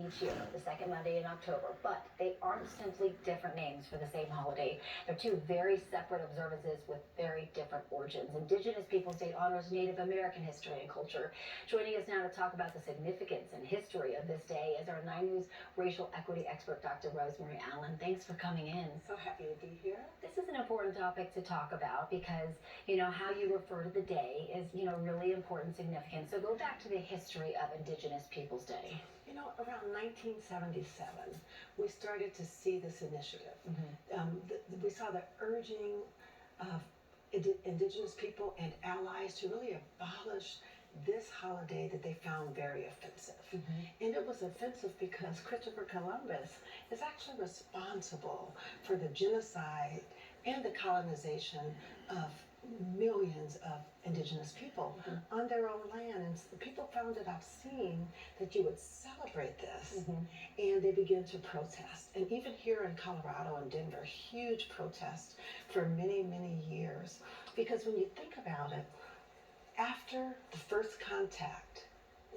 each year, the second Monday in October, but they aren't simply different names for the same holiday. They're two very separate observances with very different origins. Indigenous Peoples Day honors Native American history and culture. Joining us now to talk about the significance and history of this day is our 9 News racial equity expert, Dr. Rosemary Allen. Thanks for coming in. So happy to be here. This is an important topic to talk about because, how you refer to the day is, really important, significant. So go back to the history of Indigenous Peoples Day. Around 1977, we started to see this initiative. We saw the urging of Indigenous people and allies to really abolish this holiday that they found very offensive. And it was offensive because Christopher Columbus is actually responsible for the genocide and the colonization of millions of indigenous people on their own land. And people found it obscene that you would celebrate this. And they began to protest. And even here in Colorado and Denver, huge protests for many, many years. Because when you think about it, after the first contact,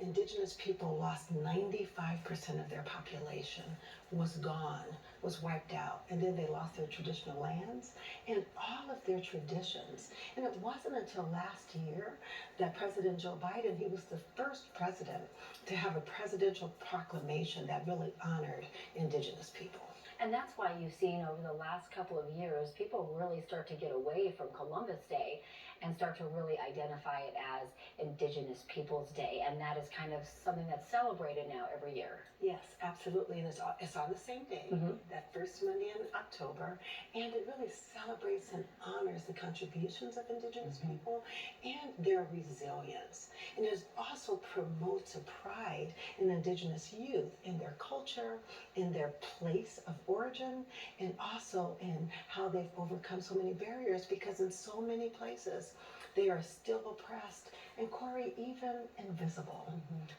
indigenous people lost 95% of their population, was gone, was wiped out, and then they lost their traditional lands and all of their traditions. And it wasn't until last year that President Joe Biden, he was the first president to have a presidential proclamation that really honored indigenous people. And that's why you've seen over the last couple of years, people really start to get away from Columbus Day and start to really identify it as Indigenous Peoples Day. And that is kind of something that's celebrated now every year. Yes, absolutely. And it's on the same day, that first Monday in October. And it really celebrates and honors the contributions of indigenous people and their resilience. And it also promotes a pride in indigenous youth, in their culture, in their place of origin, and also in how they've overcome so many barriers, because in so many places they are still oppressed and, Corey, even invisible.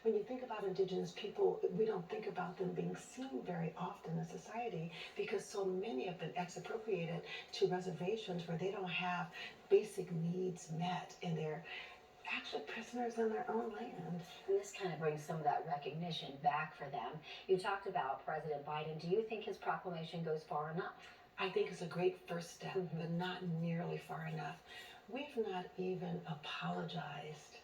When you think about indigenous people, we don't think about them being seen very often in society because so many have been expropriated to reservations where they don't have basic needs met, and they're actually prisoners in their own land. And this kind of brings some of that recognition back for them. You talked about President Biden. Do you think his proclamation goes far enough? I think it's a great first step, but not nearly far enough. We've not even apologized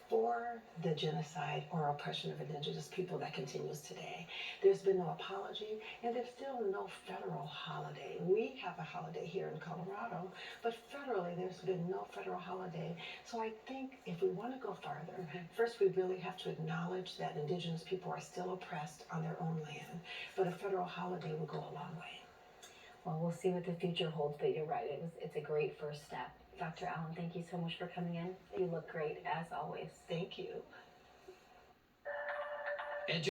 for the genocide or oppression of indigenous people that continues today. There's been no apology, and there's still no federal holiday. We have a holiday here in Colorado, but federally there's been no federal holiday. So I think if we want to go farther, first we really have to acknowledge that indigenous people are still oppressed on their own land, but a federal holiday will go a long way. Well, we'll see what the future holds, but you're right. It's a great first step. Dr. Allen, thank you so much for coming in. You look great, as always. Thank you.